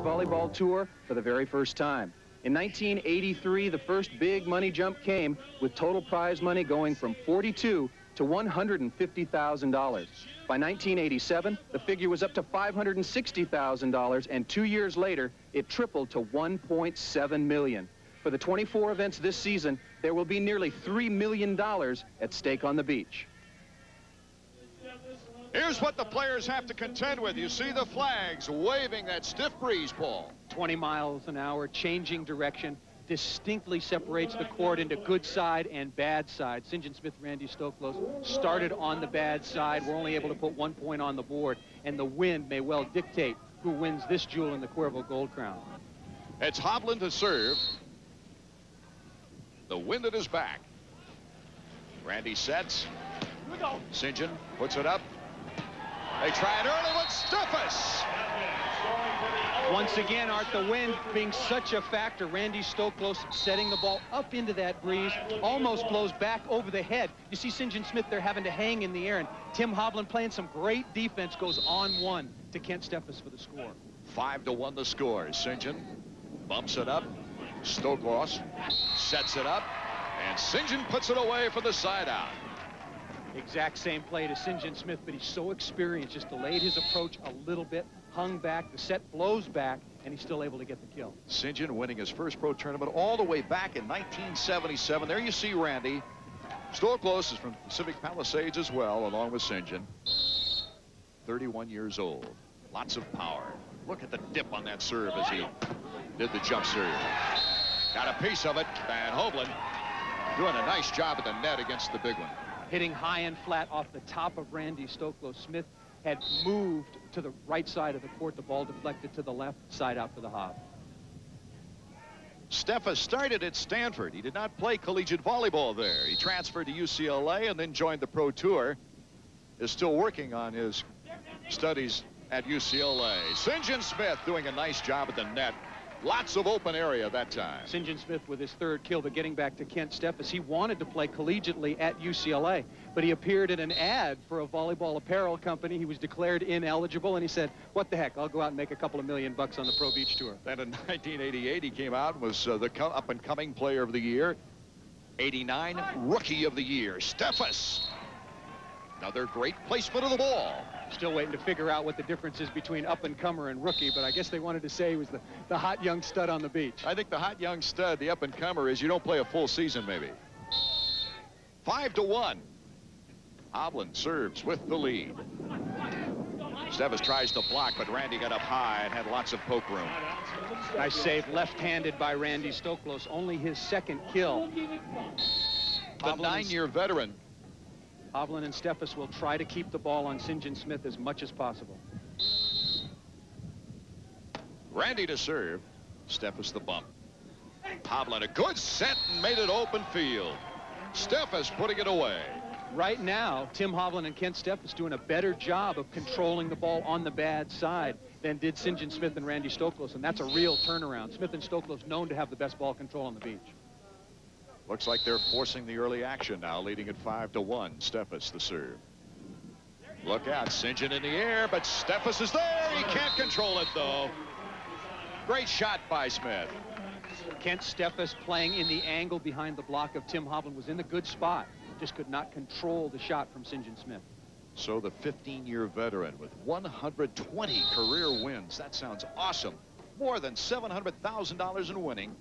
Volleyball Tour for the very first time. In 1983, the first big money jump came, with total prize money going from $42,000 to $150,000. By 1987, the figure was up to $560,000, and 2 years later, it tripled to $1.7 million. For the 24 events this season, there will be nearly $3 million at stake on the beach. Here's what the players have to contend with. You see the flags waving that stiff breeze ball. 20 miles an hour, changing direction, distinctly separates the court into good side and bad side. Sinjin Smith, Randy Stoklos started on the bad side. We're only able to put 1 point on the board, and the wind may well dictate who wins this jewel in the Cuervo Gold Crown. It's Hovland to serve. The wind at his back. Randy sets. Sinjin puts it up. They try it early with Steffes. Once again, Art, the wind being such a factor. Randy Stoklos setting the ball up into that breeze, almost blows back over the head. You see Sinjin Smith there having to hang in the air, and Tim Hovland playing some great defense, goes on one to Kent Steffes for the score. 5-1 the score. Sinjin bumps it up. Stoklos sets it up, and Sinjin puts it away for the side out. Exact same play to Sinjin Smith, but he's so experienced, just delayed his approach a little bit, hung back, the set blows back, and he's still able to get the kill. Sinjin winning his first pro tournament all the way back in 1977. There you see Randy. Stoklos is from Pacific Palisades as well, along with Sinjin. 31 years old. Lots of power. Look at the dip on that serve as he did the jump serve. Got a piece of it, and Hovland doing a nice job at the net against the big one. Hitting high and flat off the top of Randy Stoklos. Smith had moved to the right side of the court. The ball deflected to the left, side out for the Hob. Steffes started at Stanford. He did not play collegiate volleyball there. He transferred to UCLA and then joined the Pro Tour. Is still working on his studies at UCLA. Sinjin Smith doing a nice job at the net. Lots of open area that time. Sinjin Smith with his third kill, but getting back to Kent Steffes, he wanted to play collegiately at UCLA, but he appeared in an ad for a volleyball apparel company. He was declared ineligible, and he said, what the heck, I'll go out and make a couple of $1 million on the Pro Beach Tour. Then in 1988, he came out and was the up-and-coming player of the year. 89, Rookie of the Year, Steffes. Another great placement of the ball. Still waiting to figure out what the difference is between up-and-comer and rookie, but I guess they wanted to say he was the hot young stud on the beach. I think the hot young stud, the up-and-comer, is you don't play a full season, maybe. 5-1. Hovland serves with the lead. Steffes tries to block, but Randy got up high and had lots of poke room. Nice save left-handed by Randy Stoklos, only his second kill. The 9-year veteran. Hovland and Steffes will try to keep the ball on Sinjin Smith as much as possible. Randy to serve. Steffes the bump. Hovland a good set and made it open field. Steffes putting it away. Right now, Tim Hovland and Kent Steffes doing a better job of controlling the ball on the bad side than did Sinjin Smith and Randy Stoklos, and that's a real turnaround. Smith and Stoklos known to have the best ball control on the beach. Looks like they're forcing the early action now, leading at 5-1. Steffes the serve. Look out, Sinjin in the air, but Steffes is there. He can't control it, though. Great shot by Smith. Kent Steffes playing in the angle behind the block of Tim Hovland was in the good spot. Just could not control the shot from Sinjin Smith. So the 15-year veteran with 120 career wins. That sounds awesome. More than $700,000 in winning.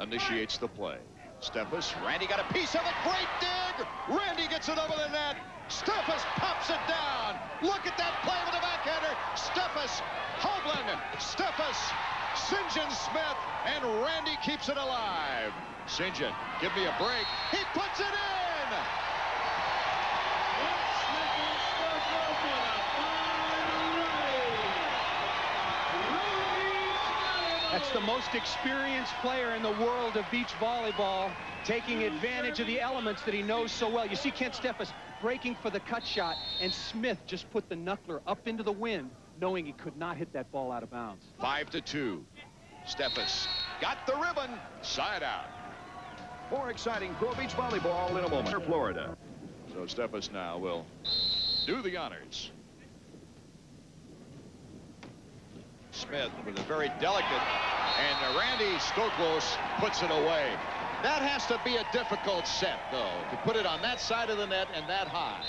Initiates the play. Steffes, Randy got a piece of it, great dig! Randy gets it over the net, Steffes pops it down! Look at that play with the backhander! Steffes, Hovland, Steffes, Sinjin Smith, and Randy keeps it alive. Sinjin, give me a break, he puts it in! That's the most experienced player in the world of beach volleyball, taking advantage of the elements that he knows so well. You see Kent Steffes breaking for the cut shot, and Smith just put the knuckler up into the wind, knowing he could not hit that ball out of bounds. 5-2. Steffes got the ribbon, side out. More exciting Pro Beach volleyball in a moment. Florida. So Steffes now will do the honors. Smith with a very delicate, and Randy Stoklos puts it away. That has to be a difficult set, though, to put it on that side of the net and that high.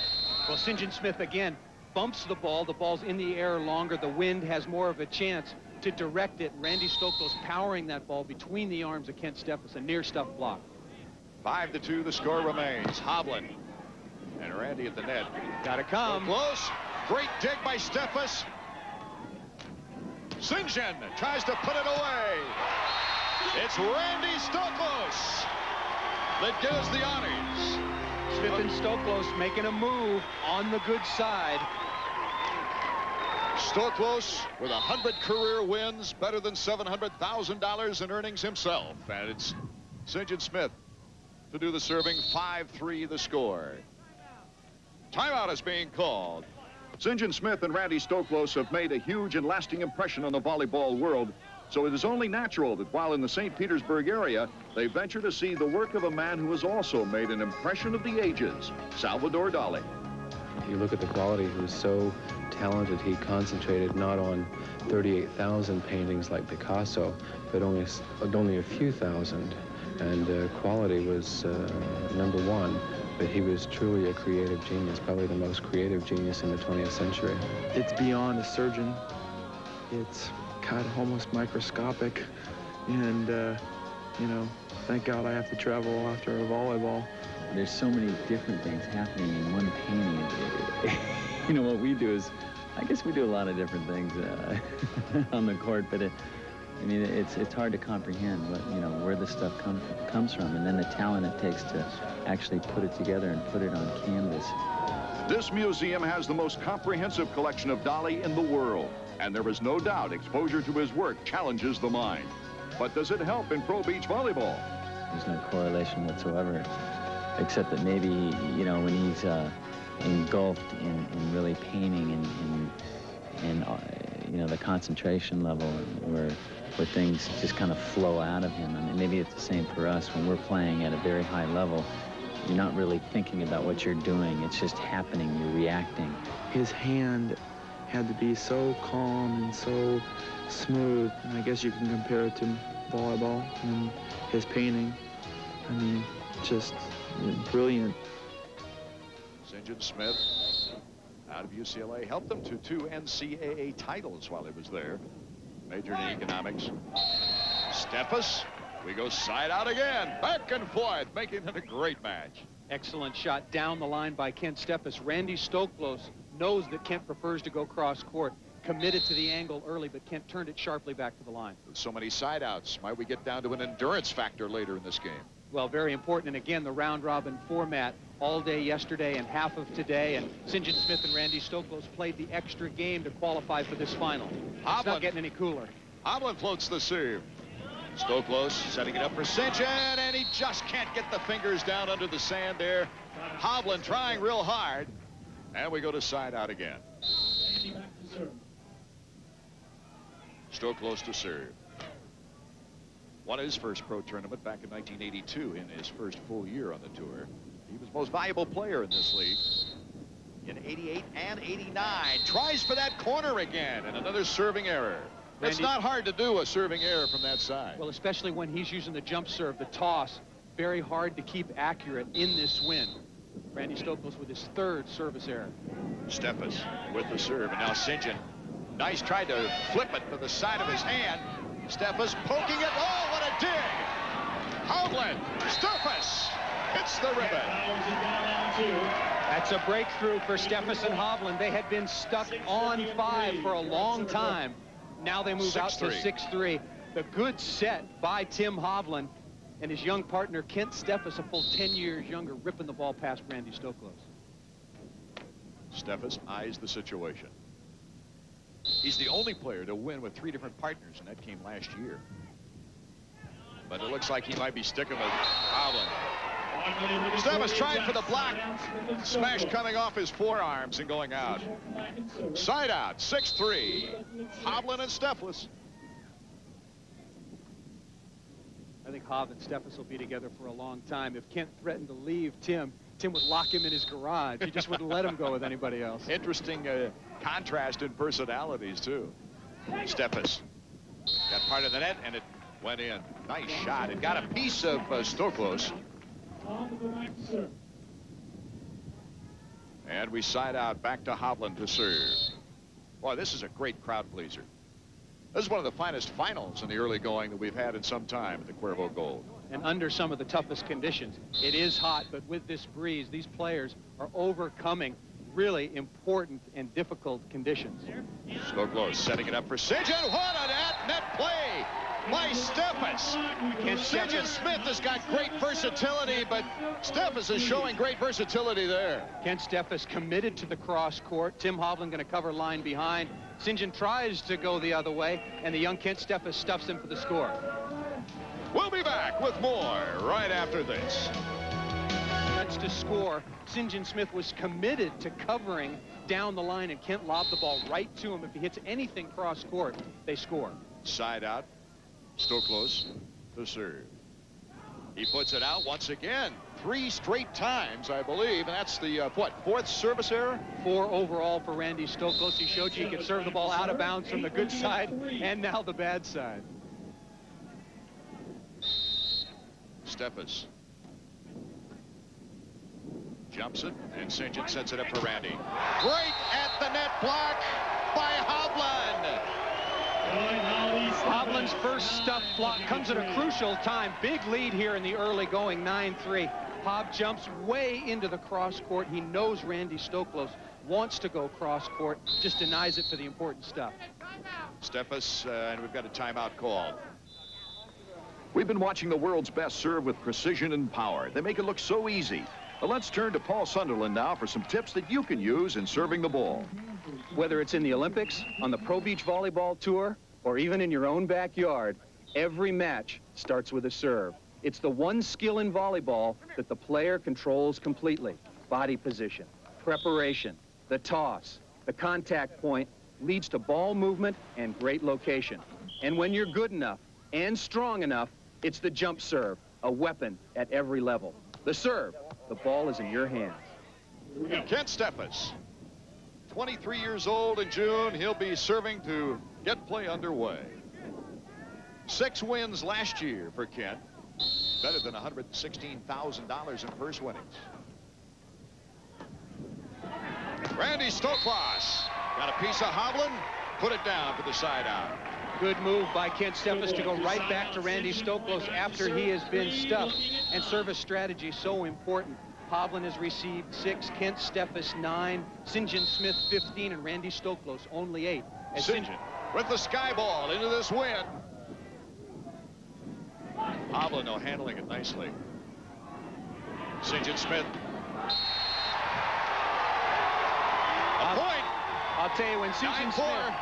Well, Sinjin Smith, again, bumps the ball. The ball's in the air longer. The wind has more of a chance to direct it. Randy Stoklos powering that ball between the arms of Kent Steffes, a near stuff block. 5-2, the score remains. Hovland and Randy at the net. Gotta come. Close. Great dig by Steffes. Sinjin tries to put it away. It's Randy Stoklos that gives the honors. Smith and Stoklos making a move on the good side. Stoklos with 100 career wins, better than $700,000 in earnings himself. And it's Sinjin Smith to do the serving. 5-3 the score. Timeout is being called. Sinjin Smith and Randy Stoklos have made a huge and lasting impression on the volleyball world, so it is only natural that while in the St. Petersburg area, they venture to see the work of a man who has also made an impression of the ages, Salvador Dali. You look at the quality, he was so talented. He concentrated not on 38,000 paintings like Picasso, but only a few thousand, and quality was number one. But he was truly a creative genius, probably the most creative genius in the 20th century. It's beyond a surgeon. It's kind of almost microscopic. And, you know, thank God I have to travel after a volleyball. There's so many different things happening in one painting. You know, what we do is, I guess we do a lot of different things on the court, but I mean, it's hard to comprehend what, you know, where this stuff comes from, and then the talent it takes to actually put it together and put it on canvas. This museum has the most comprehensive collection of Dali in the world, and there is no doubt exposure to his work challenges the mind. But does it help in pro beach volleyball? There's no correlation whatsoever, except that maybe, you know, when he's engulfed in really painting and you know, the concentration level where things just kind of flow out of him. I mean, maybe it's the same for us when we're playing at a very high level. You're not really thinking about what you're doing. It's just happening. You're reacting. His hand had to be so calm and so smooth. And I guess you can compare it to volleyball and his painting. I mean, just brilliant. Sinjin Smith out of UCLA helped them to 2 NCAA titles while he was there. Majored in economics. Steffes, we go side out again, back and forth, making it a great match. Excellent shot down the line by Kent Steffes. Randy Stoklos knows that Kent prefers to go cross court. Committed to the angle early, but Kent turned it sharply back to the line. With so many side outs, might we get down to an endurance factor later in this game? Well, very important. And again, the round robin format all day yesterday and half of today. And Sinjin Smith and Randy Stoklos played the extra game to qualify for this final. It's not getting any cooler. Hovland floats the serve. Stoklos setting it up for Sinjin, and he just can't get the fingers down under the sand there. Hovland trying real hard. And we go to side out again. Stoklos to serve. Won his first pro tournament back in 1982 in his first full year on the tour. He was most valuable player in this league in 88 and 89. Tries for that corner again, and another serving error. It's not hard to do a serving error from that side. Well, especially when he's using the jump serve, the toss. Very hard to keep accurate in this wind. Randy Stoklos with his third service error. Steffes with the serve, and now Sinjin. Nice try to flip it to the side of his hand. Steffes poking it. Oh, what a dig! Hovland, Steffes hits the ribbon. That's a breakthrough for Steffes and Hovland. They had been stuck on 5 for a long time. Now they move out to 6-3. The good set by Tim Hovland and his young partner Kent Steffes, a full 10 years younger, ripping the ball past Randy Stoklos. Steffes eyes the situation. He's the only player to win with 3 different partners, and that came last year. But it looks like he might be sticking with Hovland. Steffes trying for the block. Smash coming off his forearms and going out. Side out, 6-3. Hovland and Steffes. I think Hovland and Steffes will be together for a long time. If Kent threatened to leave Tim would lock him in his garage. He just wouldn't let him go with anybody else. Interesting contrast in personalities, too. Steffes got part of the net, and it went in. Nice shot. It got a piece of Stoklos. And we side out back to Hovland to serve. Boy, this is a great crowd pleaser. This is one of the finest finals in the early going that we've had in some time at the Cuervo Gold. And under some of the toughest conditions. It is hot, but with this breeze, these players are overcoming really important and difficult conditions. Stoklos setting it up for Sinjin. What a net play by Steffes. Sinjin Smith has got great versatility, but Steffes is showing great versatility there. Kent Steffes committed to the cross court. Tim Hovland going to cover line behind. Sinjin tries to go the other way, and the young Kent Steffes stuffs him for the score. We'll be back with more right after this. That's to score. Sinjin Smith was committed to covering down the line, and Kent lobbed the ball right to him. If he hits anything cross court, they score. Side out. Stoklos to serve. He puts it out once again. 3 straight times, I believe. And that's the, what, 4th service error? 4 overall for Randy Stoklos. He showed you he could serve the ball out of bounds from the good side and now the bad side. Steffes jumps it, and Sinjin sets it up for Randy. Great at the net block by Hovland. Hovland's first stuff block comes at a crucial time. Big lead here in the early going, 9-3. Hov jumps way into the cross court. He knows Randy Stoklos wants to go cross court, just denies it for the important stuff. Steffes, and we've got a timeout called. We've been watching the world's best serve with precision and power. They make it look so easy. But let's turn to Paul Sunderland now for some tips that you can use in serving the ball. Whether it's in the Olympics, on the Pro Beach Volleyball Tour, or even in your own backyard, every match starts with a serve. It's the one skill in volleyball that the player controls completely. Body position, preparation, the toss, the contact point leads to ball movement and great location. And when you're good enough and strong enough, it's the jump serve, a weapon at every level. The serve, the ball is in your hands. Kent Steffes, 23 years old in June. He'll be serving to get play underway. 6 wins last year for Kent. Better than $116,000 in purse winnings. Randy Stoklos got a piece of Hovland, put it down for the side out. Good move by Kent Steffes to go right back to Randy Stoklos after he has been stuffed. And service strategy so important. Hovland has received 6, Kent Steffes 9, Sinjin Smith 15, and Randy Stoklos only 8. Sinjin with the sky ball into this win. Hovland, though, handling it nicely. Sinjin Smith. A point. I'll tell you, when Sinjin Smith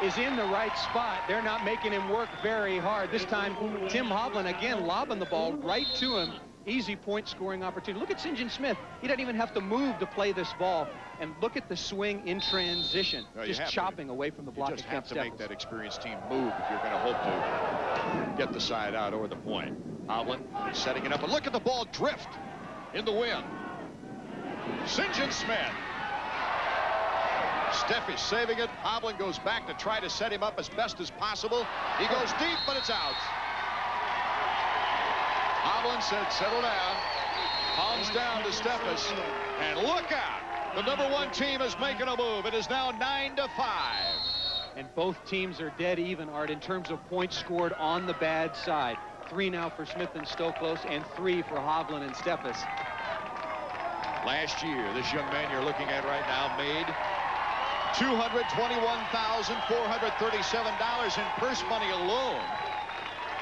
is in the right spot, they're not making him work very hard. This time, Tim Hovland again lobbing the ball right to him. Easy point scoring opportunity. Look at Sinjin Smith. He doesn't even have to move to play this ball. And look at the swing in transition. Well, just chopping away from the block. You just have to make that experienced team move if you're going to hope to get the side out over the point. Hovland setting it up. And look at the ball drift in the wind. Sinjin Smith. Steffes saving it. Hovland goes back to try to set him up as best as possible. He goes deep, but it's out. Hovland said, settle down. Palms down to Steffes. And look out. The #1 team is making a move. It is now 9-5. And both teams are dead even, Art, in terms of points scored on the bad side. 3 now for Smith and Stoklos, and 3 for Hovland and Steffes. Last year, this young man you're looking at right now made $221,437 in purse money alone.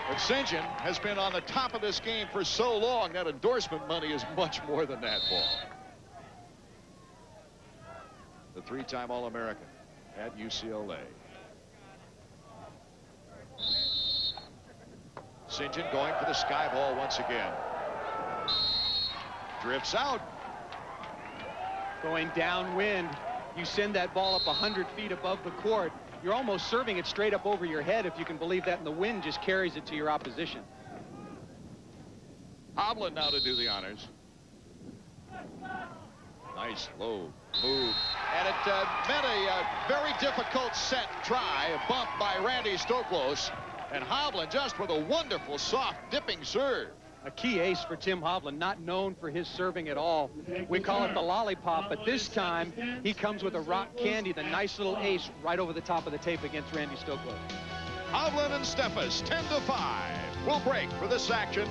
But Sinjin has been on the top of this game for so long that endorsement money is much more than that ball. The 3-time All-American at UCLA. Sinjin going for the sky ball once again. Drifts out. Going downwind. You send that ball up 100 feet above the court. You're almost serving it straight up over your head, if you can believe that, and the wind just carries it to your opposition. Hovland now to do the honors. Nice low Move. And it meant a very difficult set try, a bump by Randy Stoklos. And Hovland just with a wonderful, soft, dipping serve. A key ace for Tim Hovland, not known for his serving at all. We call it the lollipop, but this time he comes with a rock candy, the nice little ace right over the top of the tape against Randy Stoklos. Hovland and Steffes, 10-5. We'll break for this action